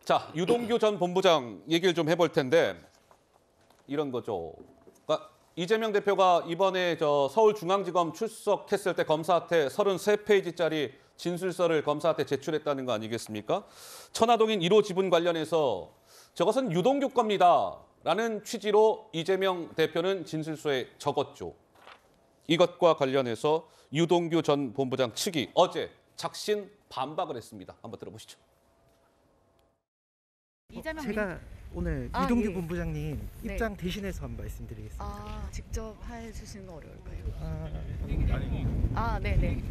자, 유동규 전 본부장 얘기를 좀 해볼 텐데 이런 거죠. 그러니까 이재명 대표가 이번에 서울중앙지검 출석했을 때 검사한테 33페이지짜리 진술서를 검사한테 제출했다는 거 아니겠습니까? 천화동인 1호 지분 관련해서 저것은 유동규 겁니다라는 취지로 이재명 대표는 진술서에 적었죠. 이것과 관련해서 유동규 전 본부장 측이 어제 작신 반박을 했습니다. 한번 들어보시죠. 제가 오늘 유동규 본부장님 입장 대신해서 한 말씀 드리겠습니다. 직접 해주시는 거 어려울까요? 네네.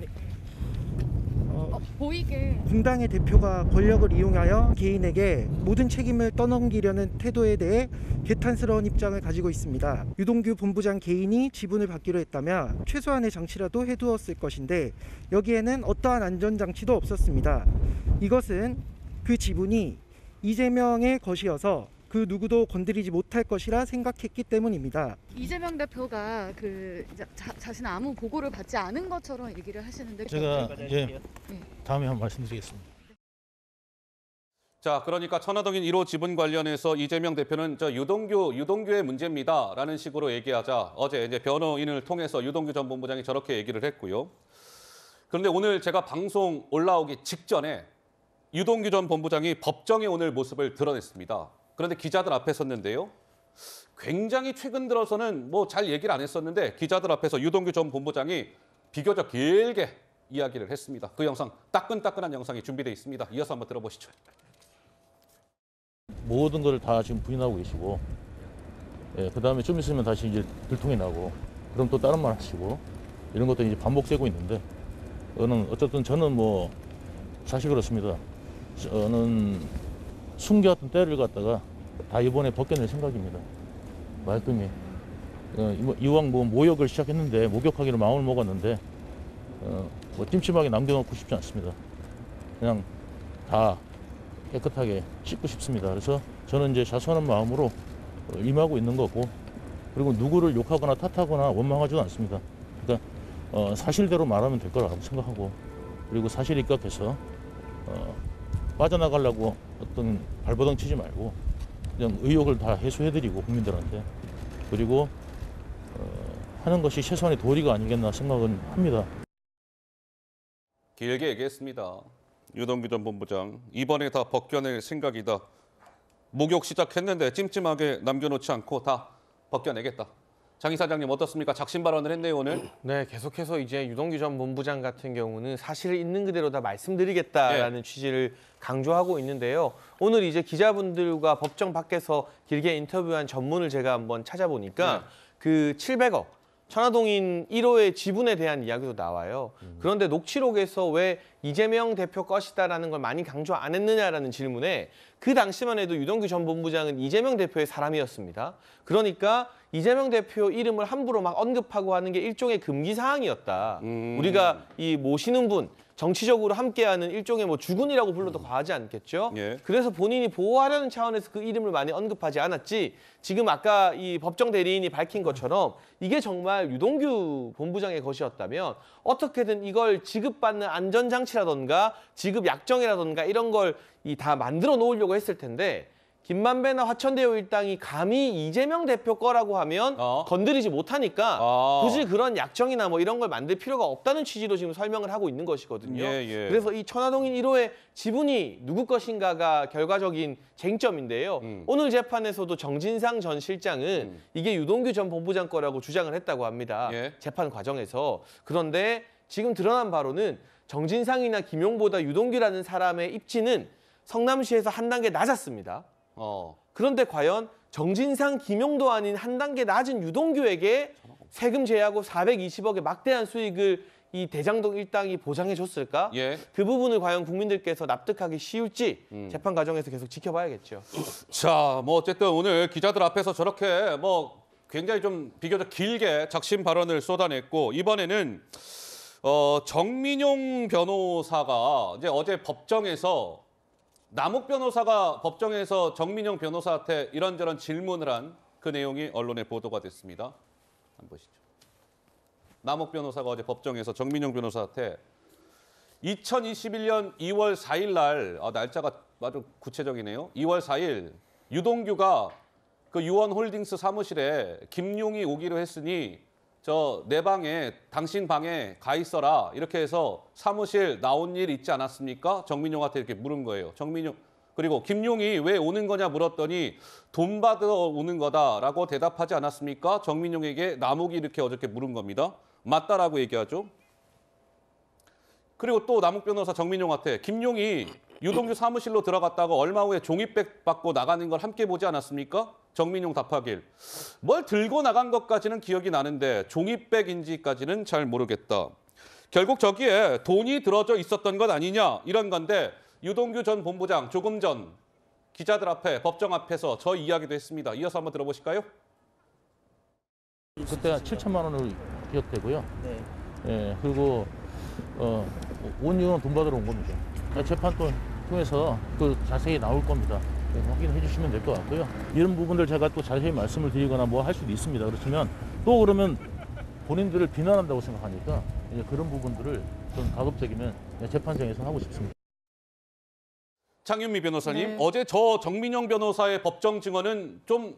보이게 공당의 대표가 권력을 이용하여 개인에게 모든 책임을 떠넘기려는 태도에 대해 개탄스러운 입장을 가지고 있습니다. 유동규 본부장 개인이 지분을 받기로 했다면 최소한의 장치라도 해두었을 것인데 여기에는 어떠한 안전장치도 없었습니다. 이것은 그 지분이 이재명의 것이어서 그 누구도 건드리지 못할 것이라 생각했기 때문입니다. 이재명 대표가 자신 아무 보고를 받지 않은 것처럼 얘기를 하시는데 제가 다음에 한번 말씀드리겠습니다. 자, 그러니까 천화동인 1호 지분 관련해서 이재명 대표는 유동규의 문제입니다라는 식으로 얘기하자 어제 이제 변호인을 통해서 유동규 전 본부장이 저렇게 얘기를 했고요. 그런데 오늘 제가 방송 올라오기 직전에 유동규 전 본부장이 법정에 오늘 모습을 드러냈습니다. 그런데 기자들 앞에 섰는데요. 굉장히 최근 들어서는 잘 얘기를 안 했었는데 기자들 앞에서 유동규 전 본부장이 비교적 길게 이야기를 했습니다. 그 영상, 따끈따끈한 영상이 준비되어 있습니다. 이어서 한번 들어보시죠. 모든 걸 다 지금 부인하고 계시고, 그다음에 좀 있으면 다시 이제 들통이 나고, 그럼 또 다른 말 하시고, 이런 것도 이제 반복되고 있는데, 어쨌든 저는 사실 그렇습니다. 저는 숨겨왔던 때를 갖다가 다 이번에 벗겨낼 생각입니다. 말끔히. 이왕 모욕을 시작했는데, 목욕하기로 마음을 먹었는데, 찜찜하게 남겨놓고 싶지 않습니다. 그냥 다 깨끗하게 씻고 싶습니다. 그래서 저는 이제 자수하는 마음으로 임하고 있는 거고, 그리고 누구를 욕하거나 탓하거나 원망하지도 않습니다. 그러니까 사실대로 말하면 될 거라고 생각하고, 그리고 사실 입각해서 빠져나가려고 어떤 발버둥 치지 말고 그냥 의혹을 다 해소해드리고 국민들한테, 그리고 하는 것이 최소한의 도리가 아니겠나 생각은 합니다. 길게 얘기했습니다. 유동규 전 본부장, 이번에 다 벗겨낼 생각이다. 목욕 시작했는데 찜찜하게 남겨놓지 않고 다 벗겨내겠다. 장 이사장님 어떻습니까? 작신 발언을 했네요, 오늘. 네, 계속해서 이제 유동규 전 본부장 같은 경우는 사실을 있는 그대로 다 말씀드리겠다라는 취지를 강조하고 있는데요. 오늘 이제 기자분들과 법정 밖에서 길게 인터뷰한 전문을 제가 한번 찾아보니까 그 700억 천화동인 1호의 지분에 대한 이야기도 나와요. 그런데 녹취록에서 왜 이재명 대표 것이다라는 걸 많이 강조 안 했느냐라는 질문에 그 당시만 해도 유동규 전 본부장은 이재명 대표의 사람이었습니다. 그러니까 이재명 대표 이름을 함부로 막 언급하고 하는 게 일종의 금기 사항이었다. 우리가 이 모시는 분, 정치적으로 함께하는 일종의 주군이라고 불러도 과하지 않겠죠. 그래서 본인이 보호하려는 차원에서 그 이름을 많이 언급하지 않았지. 지금 아까 이 법정 대리인이 밝힌 것처럼 이게 정말 유동규 본부장의 것이었다면 어떻게든 이걸 지급받는 안전장치라던가 지급 약정이라던가 이런 걸 다 만들어 놓으려고 했을 텐데, 김만배나 화천대유 일당이 감히 이재명 대표 거라고 하면 건드리지 못하니까 굳이 그런 약정이나 이런 걸 만들 필요가 없다는 취지로 지금 설명을 하고 있는 것이거든요. 그래서 이 천화동인 1호의 지분이 누구 것인가가 결과적인 쟁점인데요. 오늘 재판에서도 정진상 전 실장은 이게 유동규 전 본부장 거라고 주장을 했다고 합니다. 재판 과정에서. 그런데 지금 드러난 바로는 정진상이나 김용보다 유동규라는 사람의 입지는 성남시에서 한 단계 낮았습니다. 그런데 과연 정진상, 김용도 아닌 한 단계 낮은 유동규에게 세금 제하고 420억의 막대한 수익을 이 대장동 일당이 보장해 줬을까? 그 부분을 과연 국민들께서 납득하기 쉬울지 재판 과정에서 계속 지켜봐야겠죠. 자, 어쨌든 오늘 기자들 앞에서 저렇게 굉장히 좀 비교적 길게 작심 발언을 쏟아냈고, 이번에는 정민용 변호사가 이제 어제 법정에서 남욱 변호사가 법정에서 정민용 변호사한테 이런저런 질문을 한 그 내용이 언론에 보도가 됐습니다. 한번 보시죠. 남욱 변호사가 어제 법정에서 정민용 변호사한테 2021년 2월 4일 날, 날짜가 아주 구체적이네요. 2월 4일 유동규가 그 유원홀딩스 사무실에 김용이 오기로 했으니 내 방에 당신 방에 가 있어라 이렇게 해서 사무실 나온 일 있지 않았습니까? 정민용한테 이렇게 물은 거예요. 그리고 김용이 왜 오는 거냐 물었더니 돈 받으러 오는 거다라고 대답하지 않았습니까? 정민용에게 남욱이 이렇게 어저께 물은 겁니다. 맞다라고 얘기하죠. 그리고 또 남욱 변호사 정민용한테 김용이 유동규 사무실로 들어갔다가 얼마 후에 종이백 받고 나가는 걸 함께 보지 않았습니까? 정민용 답하길. 뭘 들고 나간 것까지는 기억이 나는데 종이백인지까지는 잘 모르겠다. 결국 저기에 돈이 들어져 있었던 것 아니냐 이런 건데 유동규 전 본부장 조금 전 기자들 앞에 법정 앞에서 저 이야기도 했습니다. 이어서 한번 들어보실까요? 그때 7천만 원으로 기억되고요. 예, 그리고 온 이유는 돈 받으러 온 겁니다. 재판 통해서 또 자세히 나올 겁니다. 확인해 주시면 될 것 같고요. 이런 부분들 제가 또 자세히 말씀을 드리거나 뭐 할 수도 있습니다. 그렇지만 또 그러면 본인들을 비난한다고 생각하니까 이제 그런 부분들을 좀 가급적이면 재판장에서 하고 싶습니다. 장윤미 변호사님, 네. 어제 저 정민용 변호사의 법정 증언은 좀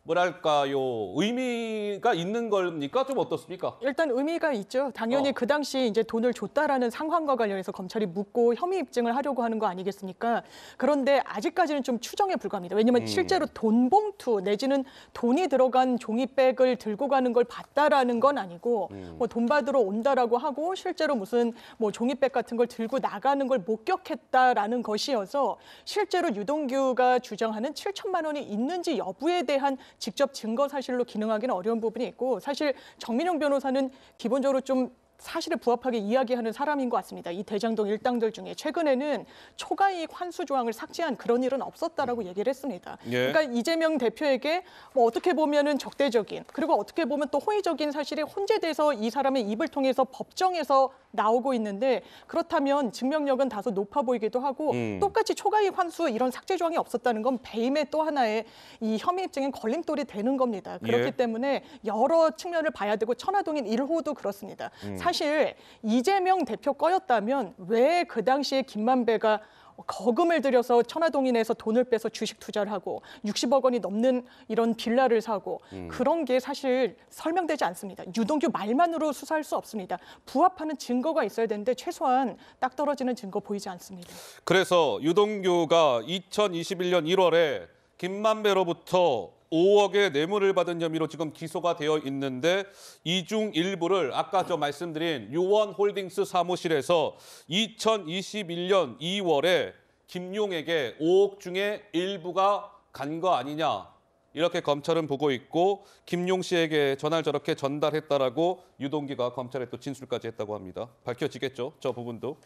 뭐랄까요, 의미가 있는 겁니까? 좀 어떻습니까? 일단 의미가 있죠. 당연히 그 당시 이제 돈을 줬다라는 상황과 관련해서 검찰이 묻고 혐의 입증을 하려고 하는 거 아니겠습니까? 그런데 아직까지는 좀 추정에 불과합니다. 왜냐하면 실제로 돈 봉투 내지는 돈이 들어간 종이백을 들고 가는 걸 봤다라는 건 아니고 뭐 돈 받으러 온다라고 하고 실제로 무슨 뭐 종이백 같은 걸 들고 나가는 걸 목격했다라는 것이어서 실제로 유동규가 주장하는 7천만 원이 있는지 여부에 대한 직접 증거 사실로 기능하기는 어려운 부분이 있고 사실 정민용 변호사는 기본적으로 좀 사실에 부합하게 이야기하는 사람인 것 같습니다. 이 대장동 일당들 중에 최근에는 초과이익 환수 조항을 삭제한 그런 일은 없었다라고 얘기를 했습니다. 예. 그러니까 이재명 대표에게 뭐 어떻게 보면은 적대적인 그리고 어떻게 보면 또 호의적인 사실이 혼재돼서 이 사람의 입을 통해서 법정에서 나오고 있는데 그렇다면 증명력은 다소 높아 보이기도 하고 똑같이 초과이익 환수 이런 삭제 조항이 없었다는 건 배임의 또 하나의 이 혐의 입증엔 걸림돌이 되는 겁니다. 그렇기 예. 때문에 여러 측면을 봐야 되고 천화동인 1호도 그렇습니다. 사실 이재명 대표 거였다면 왜 그 당시에 김만배가 거금을 들여서 천화동인에서 돈을 빼서 주식 투자를 하고 60억 원이 넘는 이런 빌라를 사고 그런 게 사실 설명되지 않습니다. 유동규 말만으로 수사할 수 없습니다. 부합하는 증거가 있어야 되는데 최소한 딱 떨어지는 증거 보이지 않습니다. 그래서 유동규가 2021년 1월에 김만배로부터 5억의 뇌물을 받은 혐의로 지금 기소가 되어 있는데 이 중 일부를 아까 저 말씀드린 유원홀딩스 사무실에서 2021년 2월에 김용에게 5억 중에 일부가 간 거 아니냐 이렇게 검찰은 보고 있고 김용 씨에게 전화를 저렇게 전달했다라고 유동규가 검찰에 또 진술까지 했다고 합니다. 밝혀지겠죠, 저 부분도.